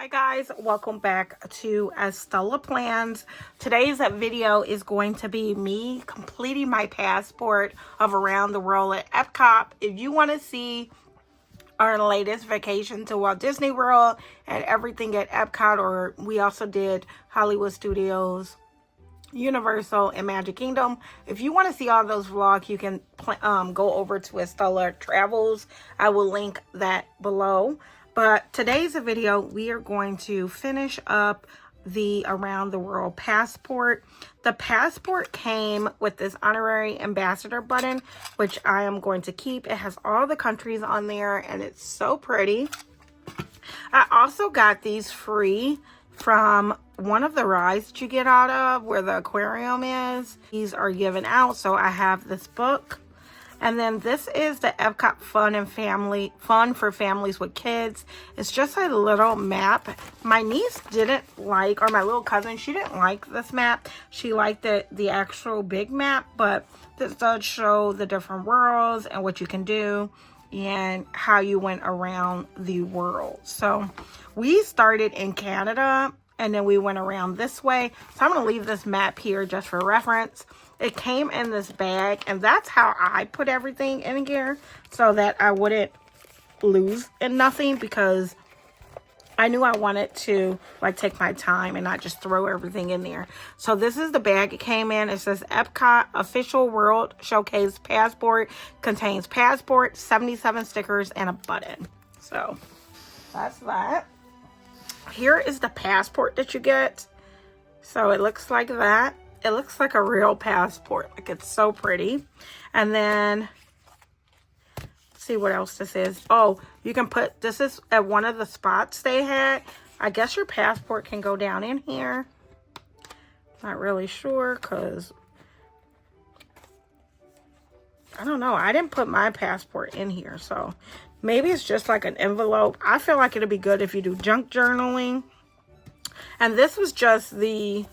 Hi guys, welcome back to Estella Plans. Today's video is going to be me completing my passport of around the world at Epcot. If you want to see our latest vacation to Walt Disney World and everything at Epcot, or we also did Hollywood Studios, Universal, and Magic Kingdom. If you want to see all those vlogs, you can go over to Estella Travels. I will link that below. But today's video, we are going to finish up the around the world passport. The passport came with this honorary ambassador button, which I am going to keep. It has all the countries on there and it's so pretty. I also got these free from one of the rides that you get out of where the aquarium is. These are given out, so I have this book. And then this is the Epcot Fun for Families with Kids. It's just a little map. My niece didn't like, or my little cousin, she didn't like this map. She liked the actual big map, but this does show the different worlds and what you can do and how you went around the world. So we started in Canada and then we went around this way. So I'm going to leave this map here just for reference. It came in this bag, and that's how I put everything in here so that I wouldn't lose in nothing, because I knew I wanted to like take my time and not just throw everything in there. So this is the bag it came in. It says Epcot Official World Showcase Passport. Contains passport, 77 stickers, and a button. So that's that. Here is the passport that you get. So it looks like that. It looks like a real passport. Like, it's so pretty. And then, let's see what else this is. Oh, you can put, this is at one of the spots they had. I guess your passport can go down in here. Not really sure, because I don't know. I didn't put my passport in here, so maybe it's just like an envelope. I feel like it'd be good if you do junk journaling. And this was just the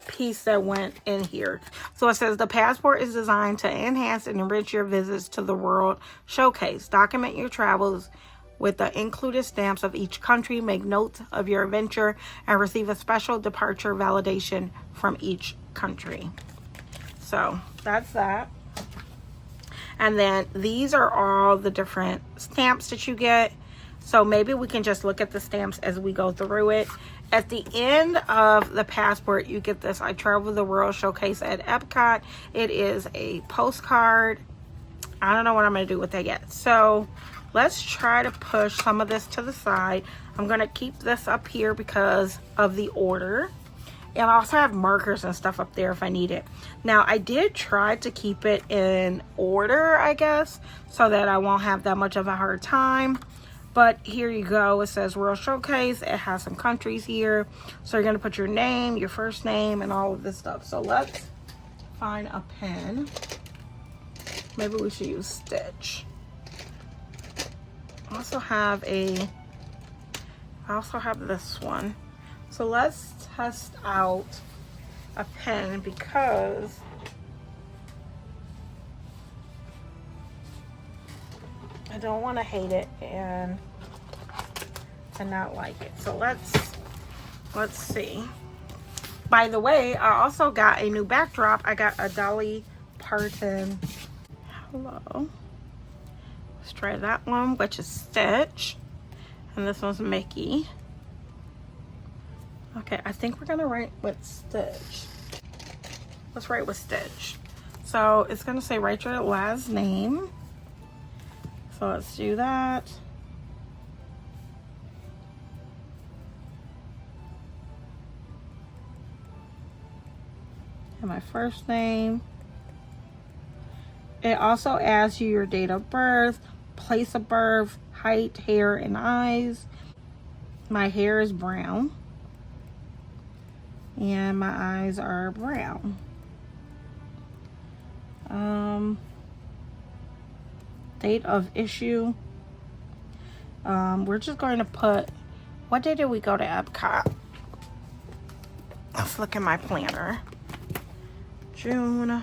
piece that went in here. So it says the passport is designed to enhance and enrich your visits to the World Showcase. Document your travels with the included stamps of each country. Make notes of your adventure and receive a special departure validation from each country. So that's that. And then these are all the different stamps that you get. So maybe we can just look at the stamps as we go through it. At the end of the passport, you get this I Travel the World Showcase at Epcot. It is a postcard. I don't know what I'm going to do with that yet. So let's try to push some of this to the side. I'm going to keep this up here because of the order. And I also have markers and stuff up there if I need it. Now, I did try to keep it in order, I guess, so that I won't have that much of a hard time. But here you go. It says World Showcase. It has some countries here. So you're going to put your name, your first name, and all of this stuff. So let's find a pen. Maybe we should use Stitch. I also have this one. So let's test out a pen because I don't want to hate it and not like it. So let's see. By the way, I also got a new backdrop. I got a Dolly Parton. Hello. Let's try that one, which is Stitch. And this one's Mickey. Okay, I think we're gonna write with Stitch. Let's write with Stitch. So it's gonna say write your last name. So let's do that. And my first name. It also asks you your date of birth, place of birth, height, hair, and eyes. My hair is brown. And my eyes are brown. Date of issue. We're just going to put, what day did we go to Epcot? Let's look at my planner. June.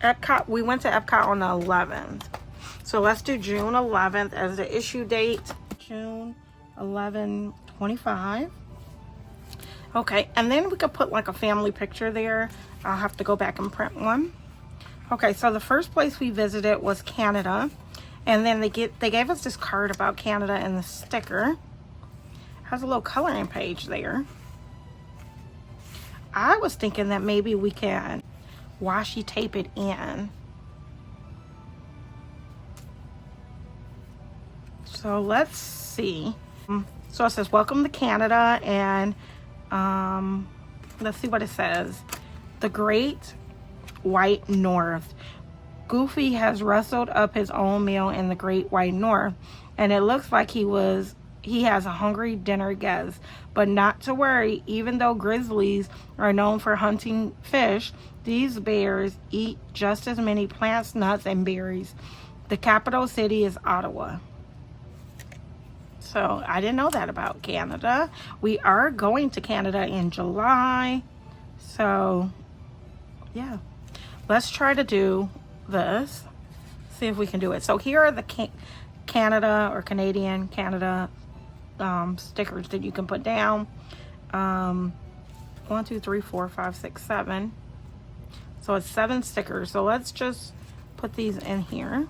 Epcot, we went to Epcot on the 11th. So let's do June 11th as the issue date. June 11/25. Okay, and then we could put like a family picture there. I'll have to go back and print one. Okay, so the first place we visited was Canada, and then they gave us this card about Canada and the sticker. Has a little coloring page there. I was thinking that maybe we can washi tape it in. So let's see. So it says, welcome to Canada, and let's see what it says. The Great White North. Goofy has rustled up his own meal in the Great White North, and it looks like he has a hungry dinner guest. But not to worry, even though grizzlies are known for hunting fish, these bears eat just as many plants, nuts, and berries. The capital city is Ottawa. So I didn't know that about Canada. We are going to Canada in July. So yeah, let's try to do this. See if we can do it. So here are the Canada or Canada stickers that you can put down. 1, 2, 3, 4, 5, 6, 7. So it's 7 stickers. So let's just put these in here.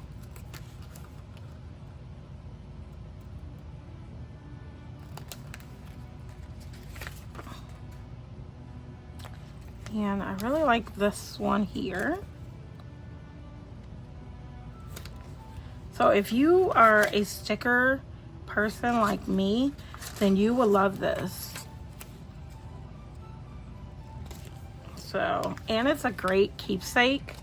And I really like this one here. So if you are a sticker person like me, then you will love this. So, and it's a great keepsake.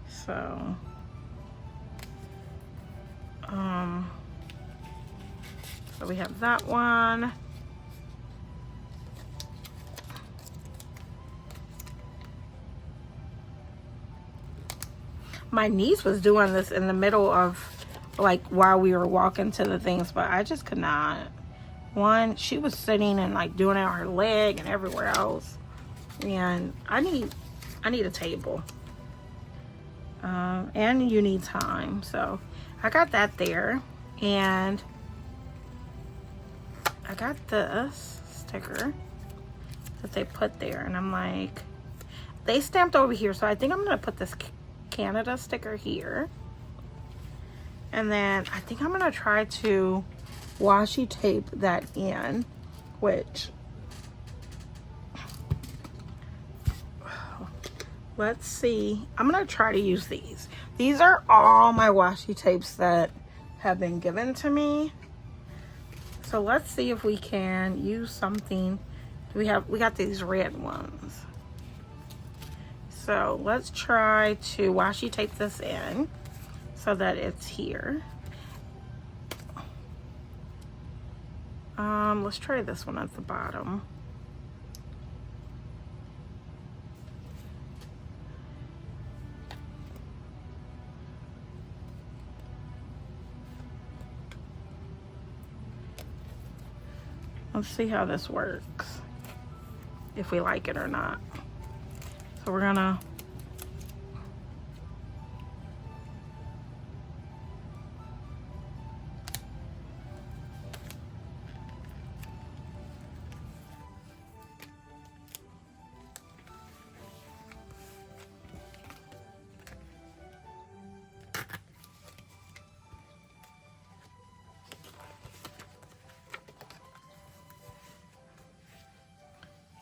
So, so we have that one. My niece was doing this in the middle of, like, while we were walking to the things, but I just could not. One, she was sitting and like doing it on her leg and everywhere else, and I need a table, and you need time. So I got that there, and I got this sticker that they put there, and I'm like, they stamped over here, so I think I'm gonna put this Canada sticker here, and then I think I'm gonna try to washi tape that in, which, let's see, I'm gonna try to use these. These are all my washi tapes that have been given to me, so let's see if we can use something. We got these red ones. So let's try to washi tape this in so that it's here. Let's try this one at the bottom. Let's see how this works, if we like it or not. So we're gonna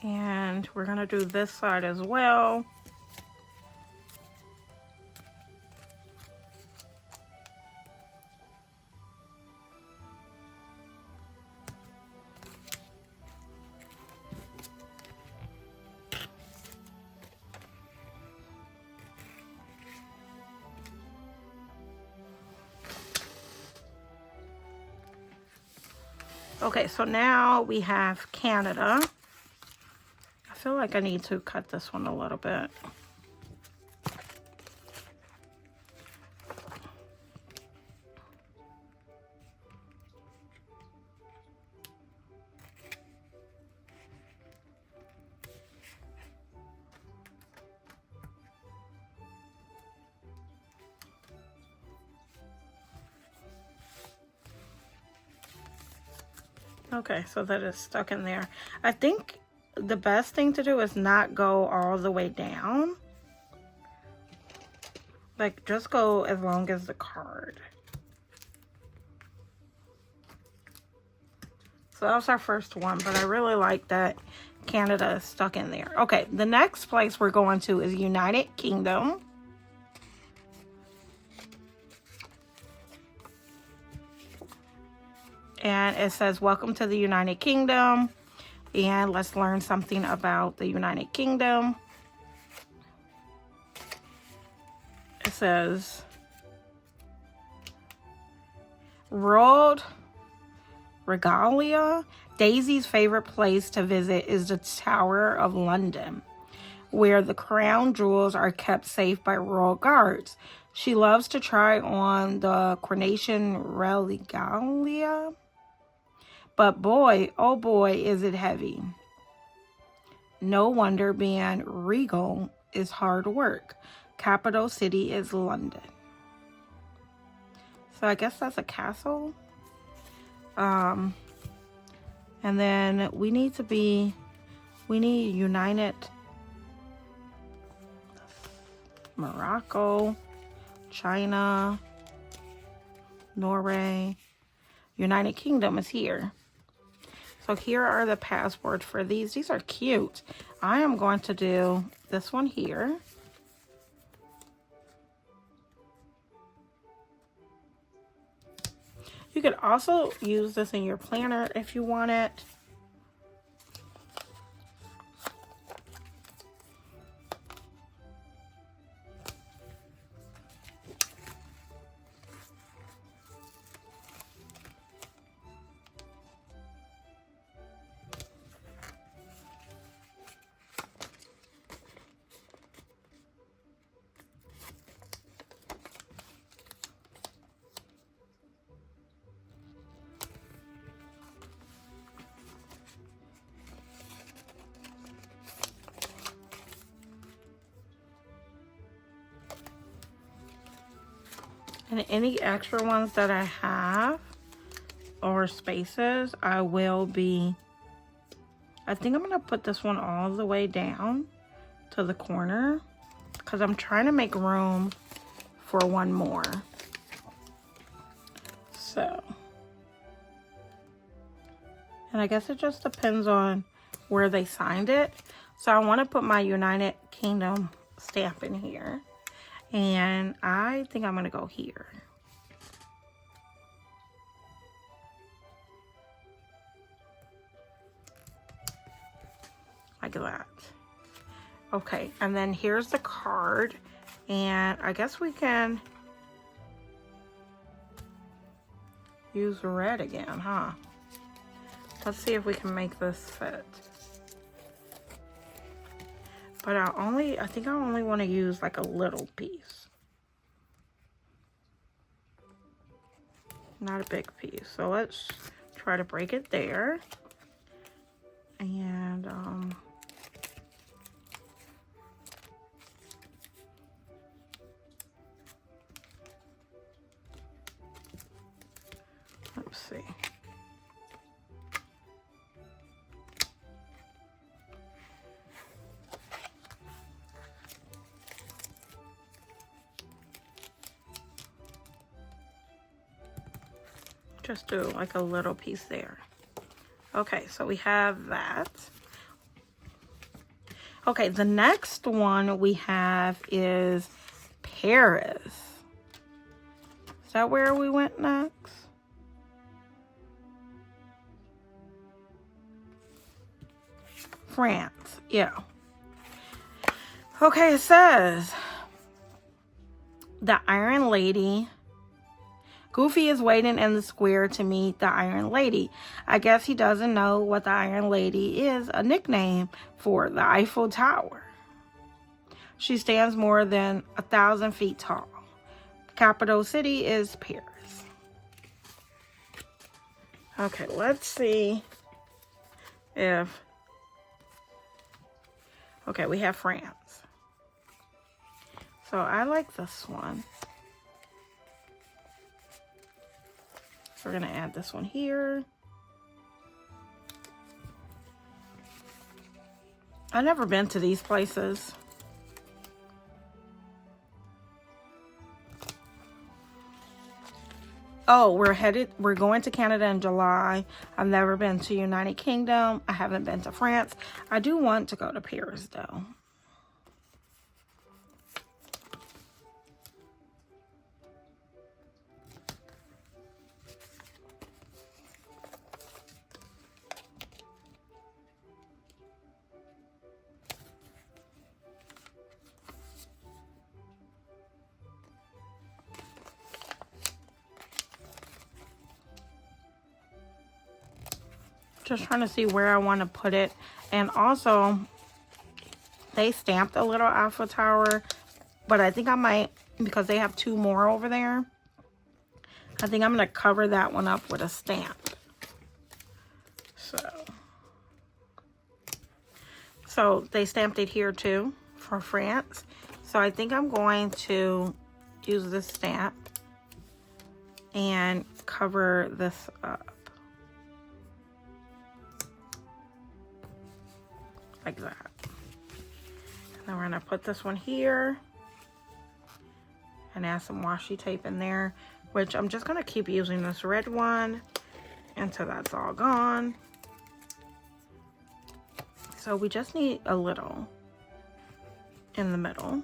and we're gonna do this side as well. Okay, so now we have Canada. I feel like I need to cut this one a little bit. Okay, so that is stuck in there. I think the best thing to do is not go all the way down. Like, just go as long as the card. So that was our first one, but I really like that Canada is stuck in there. Okay, the next place we're going to is United Kingdom. And it says, welcome to the United Kingdom. And let's learn something about the United Kingdom. It says, World Regalia. Daisy's favorite place to visit is the Tower of London, where the crown jewels are kept safe by royal guards. She loves to try on the Coronation Regalia, but boy, oh boy, is it heavy. No wonder being regal is hard work. Capital city is London. So I guess that's a castle. And then we need United Morocco, China, Norway. United Kingdom is here. So here are the passports for these. These are cute. I am going to do this one here. You could also use this in your planner if you want it. And any extra ones that I have or spaces, I think I'm going to put this one all the way down to the corner because I'm trying to make room for one more. So, and I guess it just depends on where they signed it. So I want to put my United Kingdom stamp in here. And I think I'm going to go here. Like that. Okay, and then here's the card. And I guess we can use red again, huh? Let's see if we can make this fit. But I think I only want to use like a little piece. Not a big piece. So let's try to break it there. And let's see. Just do like a little piece there. Okay, so we have that. Okay, the next one we have is Paris. Is that where we went next? France, yeah. Okay, it says the Iron Lady. Goofy is waiting in the square to meet the Iron Lady. I guess he doesn't know what the Iron Lady is, a nickname for the Eiffel Tower. She stands more than 1,000 feet tall. Capital city is Paris. Okay, let's see if... Okay, we have France. So I like this one. We're going to add this one here. I've never been to these places. Oh, we're going to Canada in July. I've never been to United Kingdom. I haven't been to France. I do want to go to Paris though. Just trying to see where I want to put it. And also, they stamped a little Eiffel Tower, but I think I might, because they have 2 more over there, I think I'm going to cover that one up with a stamp. So they stamped it here too for France. So I think I'm going to use this stamp and cover this up. Like that. And then we're going to put this one here and add some washi tape in there, which I'm just going to keep using this red one until that's all gone. So we just need a little in the middle.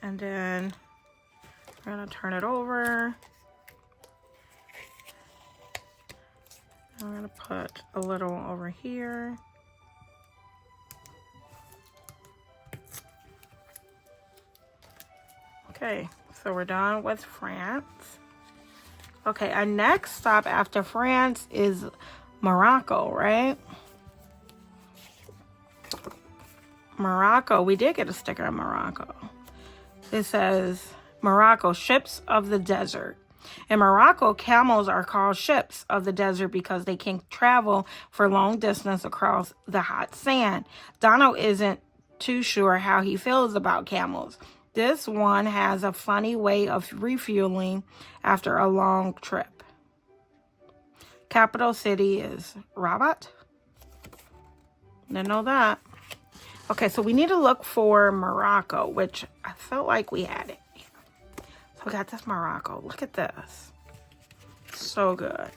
And then we're going to turn it over. And we're going to put a little over here. Okay, so we're done with France. Okay, our next stop after France is Morocco, right? Morocco, we did get a sticker in Morocco. It says, Morocco, ships of the desert. In Morocco, camels are called ships of the desert because they can travel for long distance across the hot sand. Donald isn't too sure how he feels about camels. This one has a funny way of refueling after a long trip. Capital city is Rabat. Didn't know that. Okay, so we need to look for Morocco, which I felt like we had it. So we got this Morocco. Look at this. So good.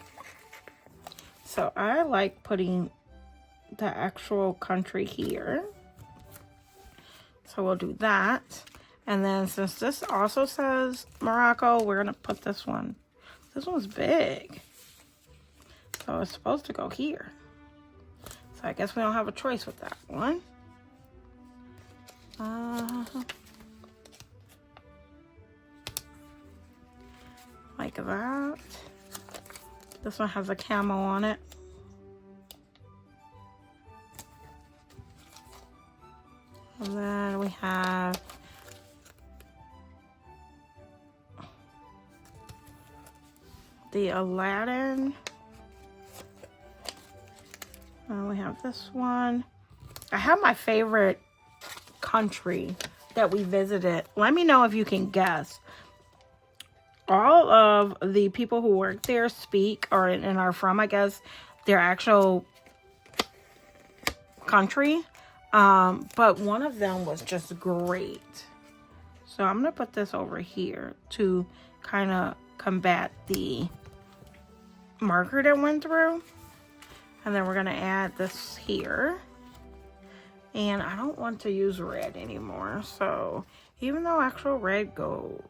So I like putting the actual country here. So we'll do that. And then since this also says Morocco, we're going to put this one. This one's big. So it's supposed to go here. So I guess we don't have a choice with that one. Like that. This one has a camel on it. And then we have the Aladdin. And we have this one. I have my favorite country that we visited. Let me know if you can guess. All of the people who work there speak and are from, I guess, their actual country. But one of them was just great. So I'm going to put this over here to kind of combat the marker that went through. And then we're going to add this here. And I don't want to use red anymore. So even though actual red goes.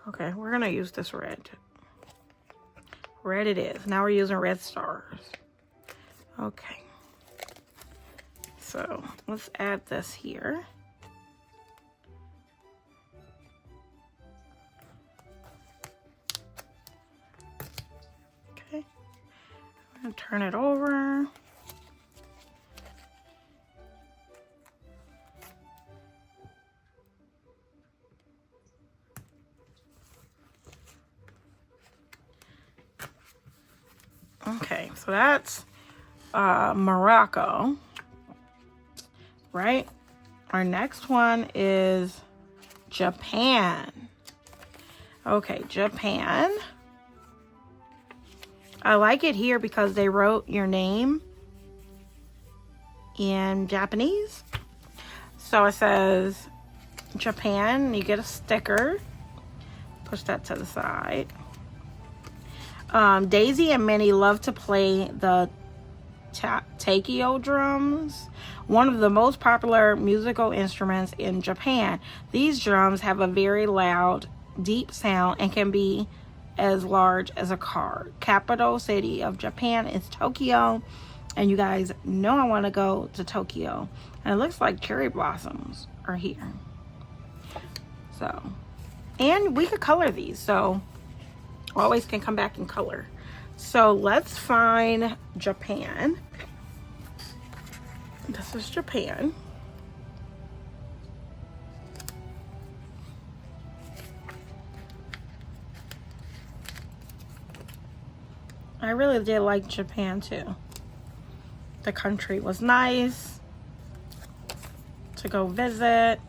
Okay, we're going to use this red. Red it is. Now we're using red stars. Okay. So let's add this here. Okay. I'm going to turn it over. Okay, so that's Morocco, right? Our next one is Japan. Okay, Japan. I like it here because they wrote your name in Japanese. So it says Japan. You get a sticker. Push that to the side. Daisy and Minnie love to play the taiko drums, one of the most popular musical instruments in Japan. These drums have a very loud, deep sound and can be as large as a car. Capital city of Japan is Tokyo, and you guys know I want to go to Tokyo. And it looks like cherry blossoms are here. So, and we could color these, so always can come back and color. So let's find Japan. This is Japan. I really did like Japan too. The country was nice to go visit.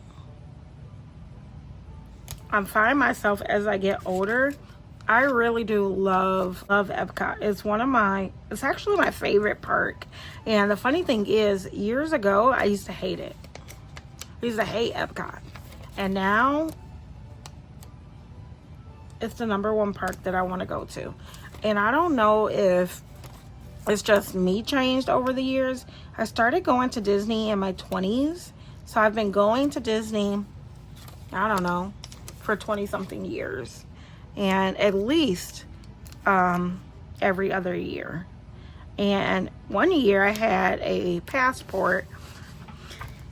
I find myself as I get older, I really do love Epcot. It's actually my favorite park. And the funny thing is, years ago, I used to hate it. I used to hate Epcot. And now, it's the #1 park that I want to go to. And I don't know if it's just me changed over the years. I started going to Disney in my 20s. So I've been going to Disney, I don't know, for 20-something years. And at least every other year. And one year I had a passport,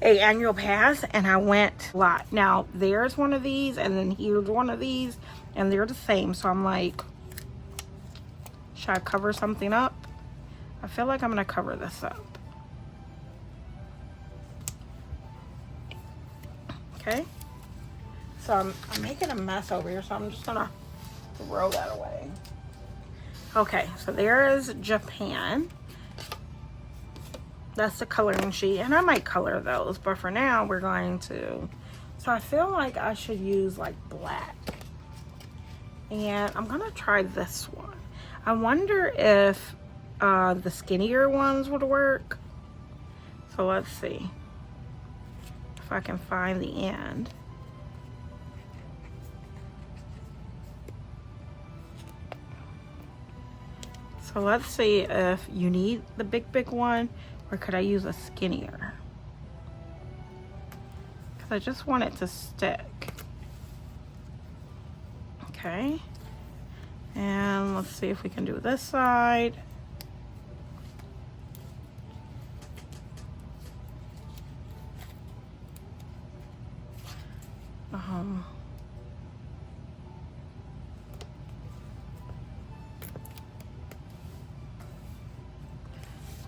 a annual pass, and I went a lot. Now there's one of these, and then here's one of these, and they're the same. So I'm like, should I cover something up? I feel like I'm gonna cover this up. Okay. So I'm making a mess over here, so I'm just gonna throw that away. Okay, so there is Japan. That's the coloring sheet, and I might color those, but for now we're going to, so I feel like I should use like black, and I'm gonna try this one. I wonder if the skinnier ones would work. So let's see if I can find the end. So let's see if you need the big one, or could I use a skinnier? Because I just want it to stick. Okay. And let's see if we can do this side.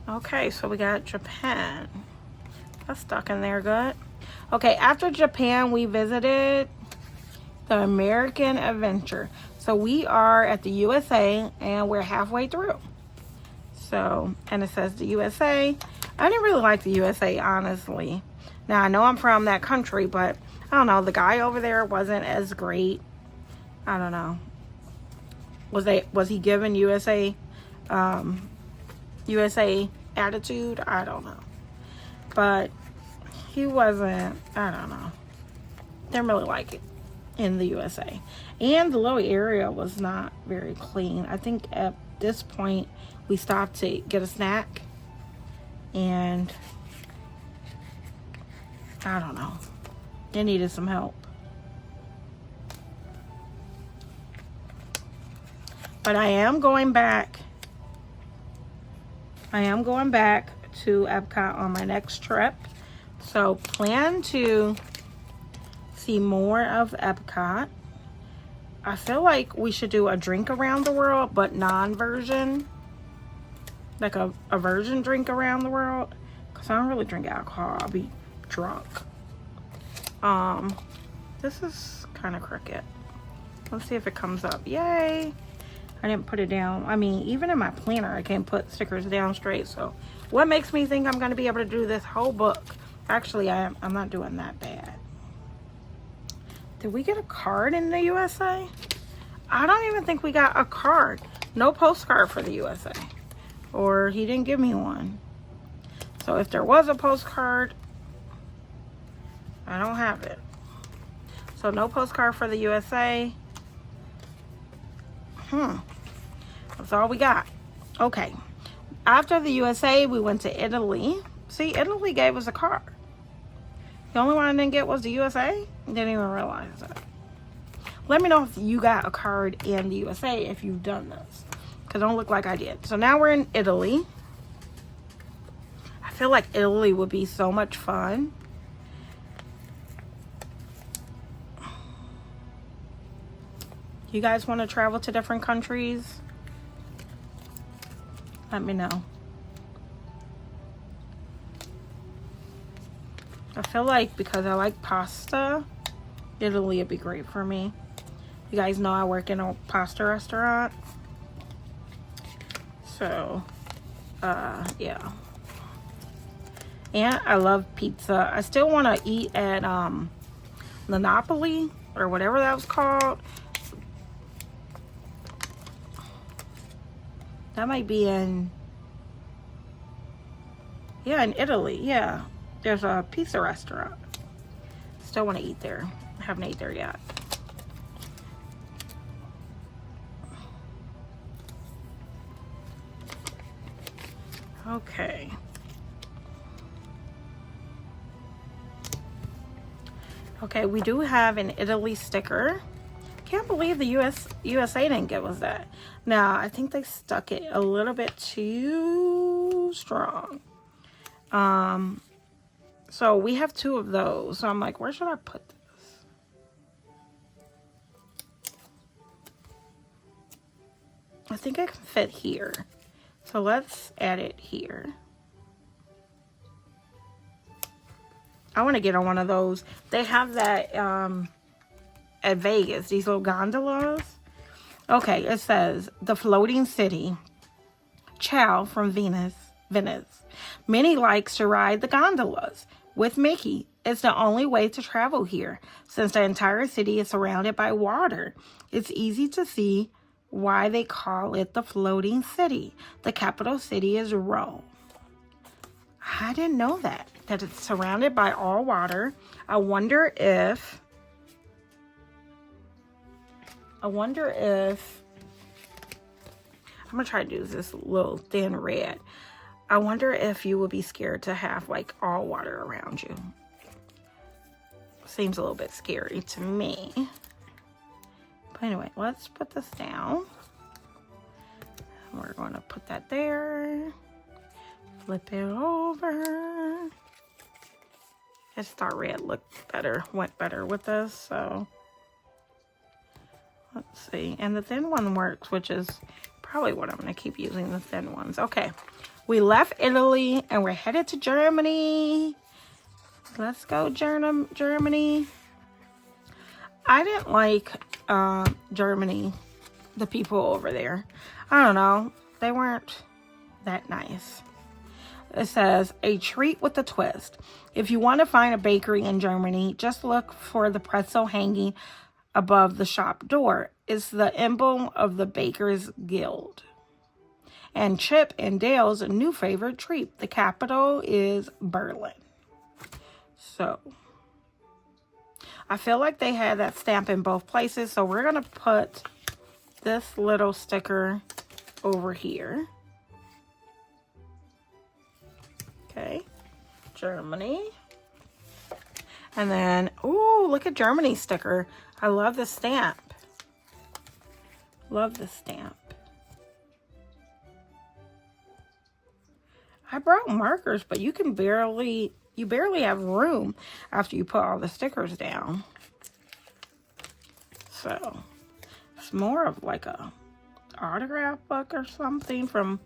Okay, so we got Japan. That's stuck in there good. Okay, after Japan, we visited the American Adventure. So we are at the USA, and we're halfway through. So, and it says the USA. I didn't really like the USA, honestly. Now, I know I'm from that country, but I don't know. The guy over there wasn't as great. I don't know. Was he giving USA attitude? I don't know. But he wasn't, I don't know. Didn't really like it in the USA. And the little area was not very clean. I think at this point we stopped to get a snack, and I don't know. They needed some help. But I am going back. I am going back to Epcot on my next trip. So plan to see more of Epcot. I feel like we should do a drink around the world, but non-version. Like a version drink around the world. Because I don't really drink alcohol. I'll be drunk. This is kind of crooked. Let's see if it comes up. Yay! I didn't put it down. I mean, even in my planner, I can't put stickers down straight. So what makes me think I'm going to be able to do this whole book? Actually, I'm not doing that bad. Did we get a card in the USA? I don't even think we got a card. No postcard for the USA. Or he didn't give me one. So if there was a postcard, I don't have it. So no postcard for the USA. That's all we got. Okay. After the USA, we went to Italy. See, Italy gave us a card. The only one I didn't get was the USA. Didn't even realize that. Let me know if you got a card in the USA if you've done this. Because it don't look like I did. So now we're in Italy. I feel like Italy would be so much fun. You guys want to travel to different countries? Let me know. I feel like because I like pasta, Italy would be great for me. You guys know I work in a pasta restaurant. So, yeah. And I love pizza. I still want to eat at the Napoli or whatever that was called. That might be in, yeah, in Italy. Yeah, there's a pizza restaurant. Still want to eat there. I haven't ate there yet. Okay. Okay, we do have an Italy sticker. Can't believe the USA didn't give us that. Now, I think they stuck it a little bit too strong. So we have 2 of those. So I'm like, where should I put this? I think it can fit here. So let's add it here. I want to get on one of those. They have that at Vegas, these little gondolas. Okay, it says the floating city. Ciao from Venice. Many likes to ride the gondolas with Mickey. It's the only way to travel here since the entire city is surrounded by water. It's easy to see why they call it the floating city. The capital city is Rome. I didn't know that it's surrounded by all water. I wonder if I'm gonna try to do this little thin red. I wonder if you would be scared to have like all water around you. Seems a little bit scary to me. But anyway, let's put this down. We're going to put that there. Flip it over. I just thought red went better with this, so let's see. And the thin one works, which is probably what I'm going to keep using, the thin ones. Okay, we left Italy and we're headed to Germany. Let's go, Germany. I didn't like Germany, the people over there. I don't know, they weren't that nice. It says, a treat with a twist. If you want to find a bakery in Germany, just look for the pretzel hanging above the shop door. It's the emblem of the Bakers Guild. And Chip and Dale's new favorite treat. The capital is Berlin. So, I feel like they had that stamp in both places. So, we're going to put this little sticker over here. Okay, Germany. And then, ooh, look at Germany sticker. I love the stamp. Love the stamp. I brought markers, but you barely have room after you put all the stickers down. So, it's more of like a autograph book or something from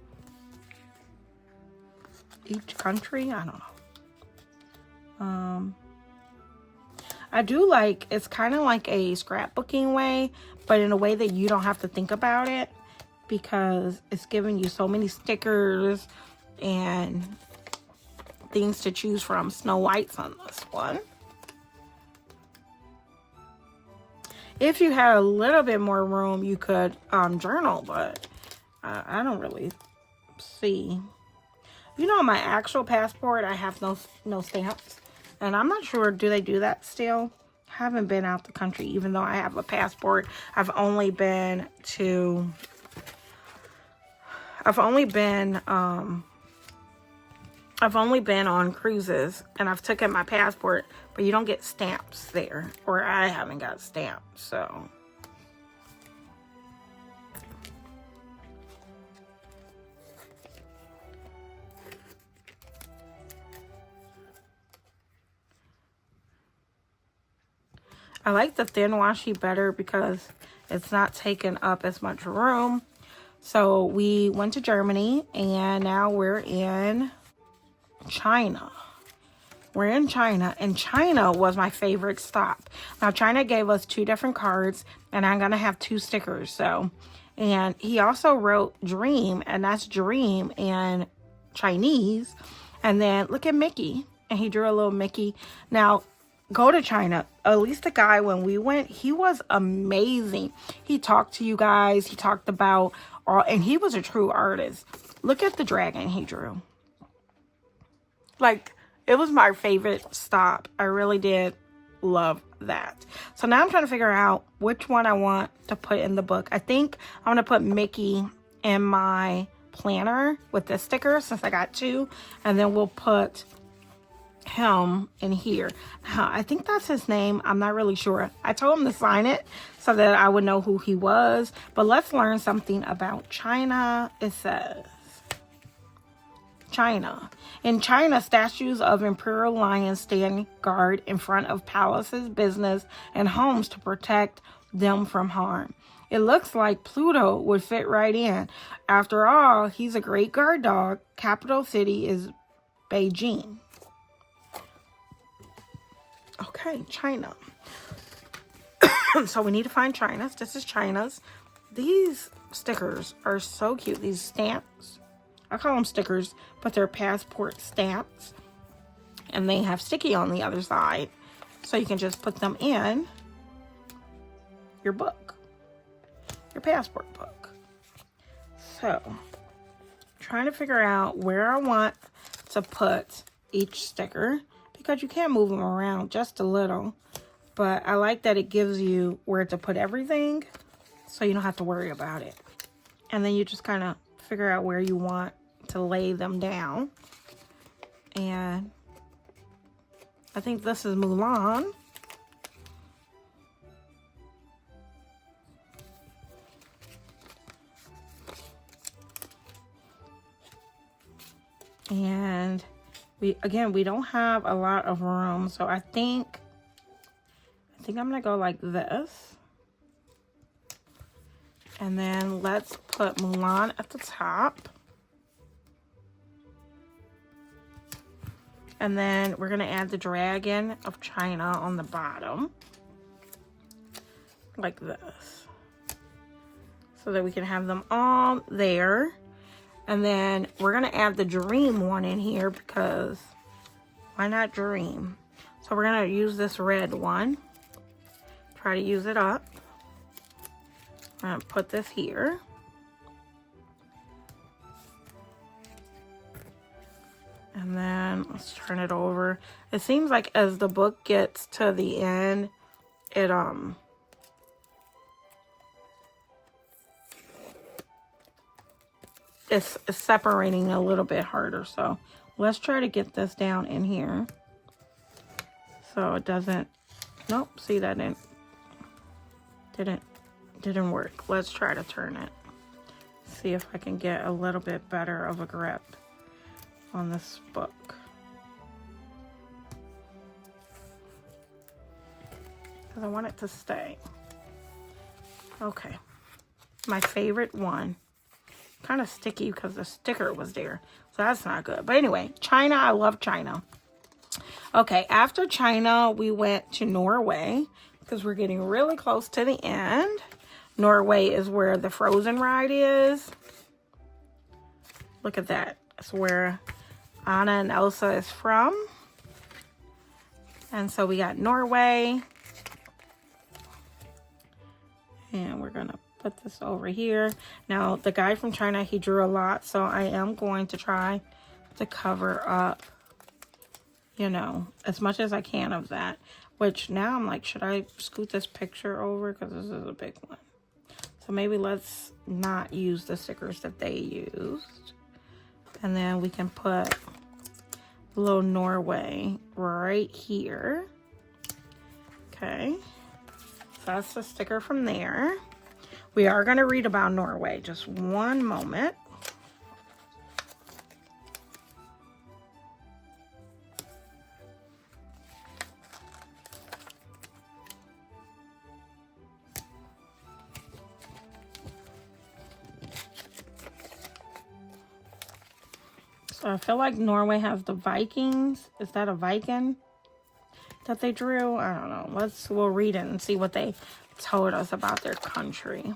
each country. I don't know. I do like, it's kind of like a scrapbooking way, but in a way that you don't have to think about it, because it's giving you so many stickers and things to choose from. Snow White's on this one. If you had a little bit more room, you could journal, but I don't really see. You know, my actual passport, I have no stamps. And I'm not sure, do they do that still? I haven't been out the country, even though I have a passport. I've only been on cruises, and I've taken my passport, but you don't get stamps there, or I haven't got stamps, so. I like the thin washi better because it's not taking up as much room. So we went to Germany, and now we're in China. We're in China, and China was my favorite stop. Now, China gave us 2 different cards, and I'm going to have 2 stickers. So, and he also wrote dream, and that's dream in Chinese. And then look at Mickey, and he drew a little Mickey. Now, go to China. At least the guy, when we went, he was amazing. He talked to you guys. He talked about all, and he was a true artist. Look at the dragon he drew. Like, it was my favorite stop. I really did love that. So now I'm trying to figure out which one I want to put in the book. I think I'm going to put Mickey in my planner with this sticker since I got 2. And then we'll put him in here. Now, I think that's his name. I'm not really sure. I told him to sign it so that I would know who he was. But let's learn something about China. It says, China. In China, statues of imperial lions stand guard in front of palaces, business, and homes to protect them from harm. It looks like Pluto would fit right in. After all, he's a great guard dog. Capital city is Beijing. Okay, China. So we need to find China's. This is China's. These stickers are so cute. These stamps. I call them stickers, but they're passport stamps. And they have sticky on the other side. So you can just put them in your book. Your passport book. So, trying to figure out where I want to put each sticker, because you can move them around just a little. But I like that it gives you where to put everything, so you don't have to worry about it. And then you just kind of figure out where you want to lay them down. And I think this is Mulan. And we don't have a lot of room, so I think I'm gonna go like this. And then let's put Mulan at the top. And then we're gonna add the Dragon of China on the bottom. Like this. So that we can have them all there. And then we're going to add the Dream one in here because why not Dream? So we're going to use this red one. Try to use it up. I'm going to put this here. And then let's turn it over. It seems like as the book gets to the end, it's separating a little bit harder. So let's try to get this down in here so it doesn't, nope, see, that didn't work. Let's try to turn it, see if I can get a little bit better of a grip on this book, because I want it to stay. Okay, my favorite one. Kind of sticky because the sticker was there, so that's not good. But anyway, China, I love China. Okay, after China, we went to Norway because we're getting really close to the end. Norway is where the Frozen ride is. Look at that. That's where Anna and Elsa is from. And so we got Norway. And we're gonna put this over here. Now, the guy from China, he drew a lot, so I am going to try to cover up, you know, as much as I can of that. Which now I'm like, should I scoot this picture over? Because this is a big one. So maybe let's not use the stickers that they used. And then we can put a little Norway right here. Okay. So that's the sticker from there. We are going to read about Norway. Just one moment. So I feel like Norway has the Vikings. Is that a Viking that they drew? I don't know. We'll read it and see what they told us about their country.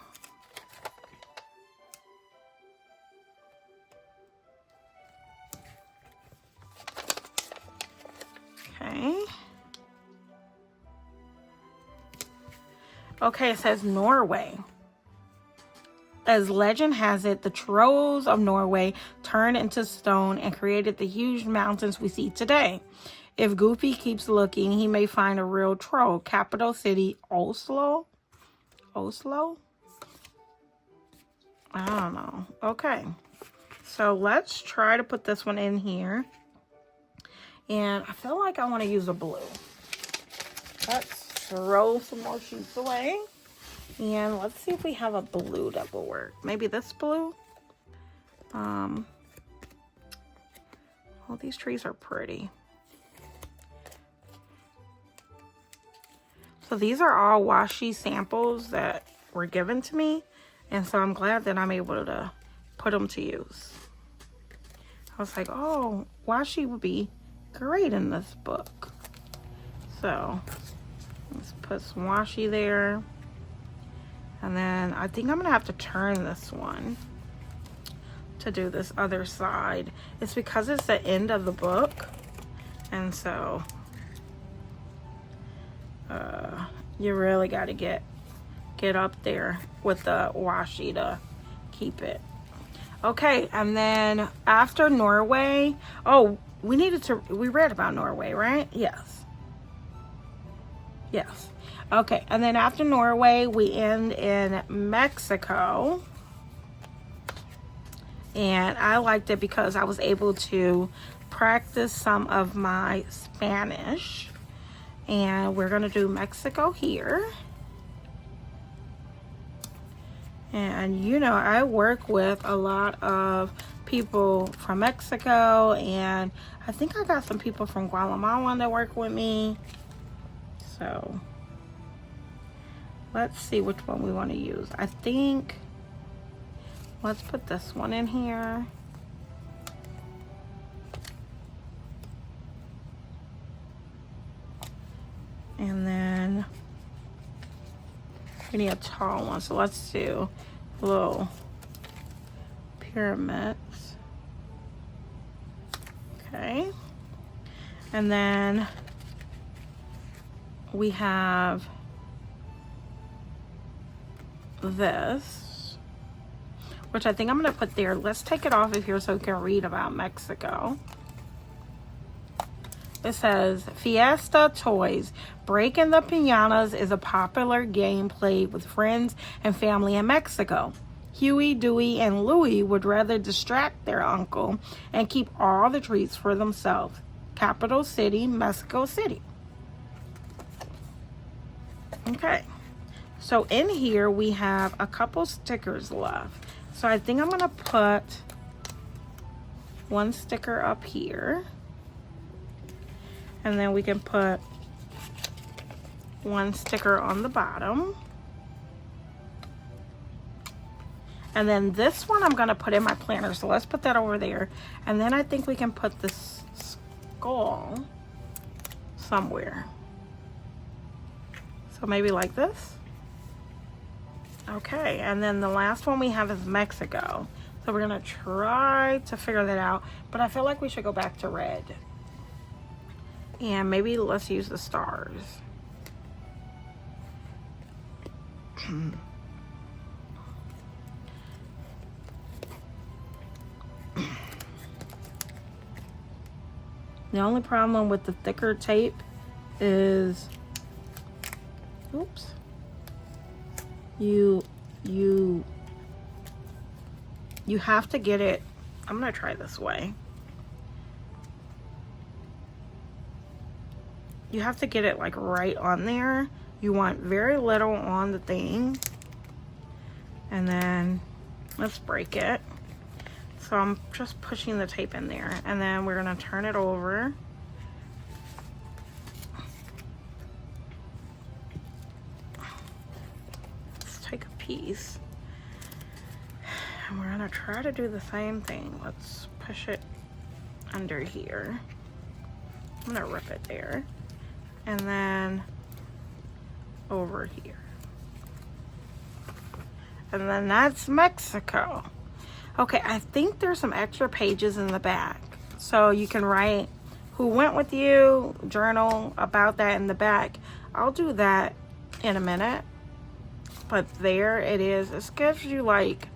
Okay. Okay, it says Norway. As legend has it, the trolls of Norway turned into stone and created the huge mountains we see today. If Goofy keeps looking, he may find a real troll. Capital city, Oslo? Oslo? I don't know. Okay. So let's try to put this one in here. And I feel like I want to use a blue. Let's throw some more sheets away. And let's see if we have a blue that will work. Maybe this blue. Oh, these trees are pretty. So these are all washi samples that were given to me. And so I'm glad that I'm able to put them to use. I was like, oh, washi would be great in this book. So let's put some washi there. And then I think I'm going to have to turn this one to do this other side. It's because it's the end of the book. And so you really got to get up there with the washi to keep it. Okay, and then after Norway, oh, we read about Norway, right? Yes. Yes. Okay, and then after Norway, we end in Mexico. And I liked it because I was able to practice some of my Spanish. And we're going to do Mexico here. And, you know, I work with a lot of people from Mexico. And I think I got some people from Guatemala that work with me. So let's see which one we want to use. I think let's put this one in here. And then we need a tall one. So let's do little pyramids. Okay. And then we have this, which I think I'm going to put there. Let's take it off of here so we can read about Mexico. It says, Fiesta Toys. Breaking the Pianas is a popular game played with friends and family in Mexico. Huey, Dewey, and Louie would rather distract their uncle and keep all the treats for themselves. Capital city, Mexico City. Okay. So in here we have a couple stickers left. So I think I'm going to put one sticker up here. And then we can put one sticker on the bottom. And then this one I'm going to put in my planner. So let's put that over there. And then I think we can put this skull somewhere. So maybe like this. Okay, and then the last one we have is Mexico. So we're going to try to figure that out. But I feel like we should go back to red. And maybe let's use the stars. The only problem with the thicker tape is, oops, you have to get it. I'm gonna try this way. You have to get it like right on there. You want very little on the thing. And then let's break it. So I'm just pushing the tape in there, and then we're gonna turn it over. Let's take a piece, and we're gonna try to do the same thing. Let's push it under here. I'm gonna rip it there, and then over here. And then that's Mexico. Okay, I think there's some extra pages in the back. So you can write who went with you, journal about that in the back. I'll do that in a minute. But there it is. It gives you like,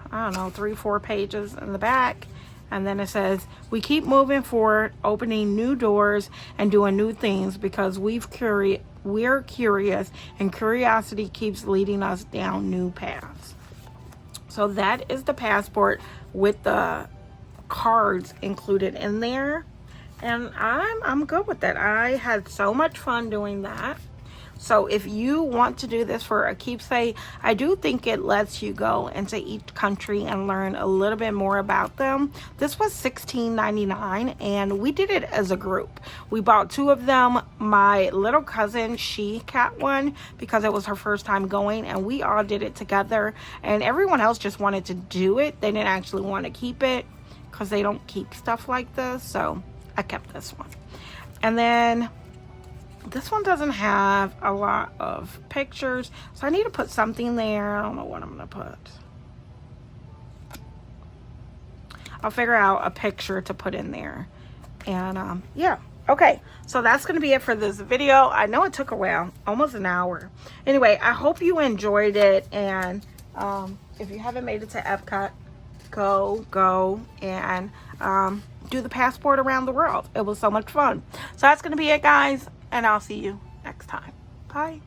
I don't know, 3-4 pages in the back. And then it says, we keep moving forward, opening new doors and doing new things because we're curious, and curiosity keeps leading us down new paths. So that is the passport with the cards included in there. And I'm good with that. I had so much fun doing that. So if you want to do this for a keepsake, I do think it lets you go into each country and learn a little bit more about them. This was $16.99, and we did it as a group. We bought 2 of them. My little cousin, she got one because it was her first time going, and we all did it together. And everyone else just wanted to do it. They didn't actually want to keep it because they don't keep stuff like this. So I kept this one. And then this one doesn't have a lot of pictures, so I need to put something there. I don't know what I'm gonna put. I'll figure out a picture to put in there. And yeah, okay, so that's gonna be it for this video. I know it took a while, almost an hour. Anyway, I hope you enjoyed it, and if you haven't made it to Epcot, go and do the passport around the world. It was so much fun. So that's gonna be it, guys, and I'll see you next time. Bye.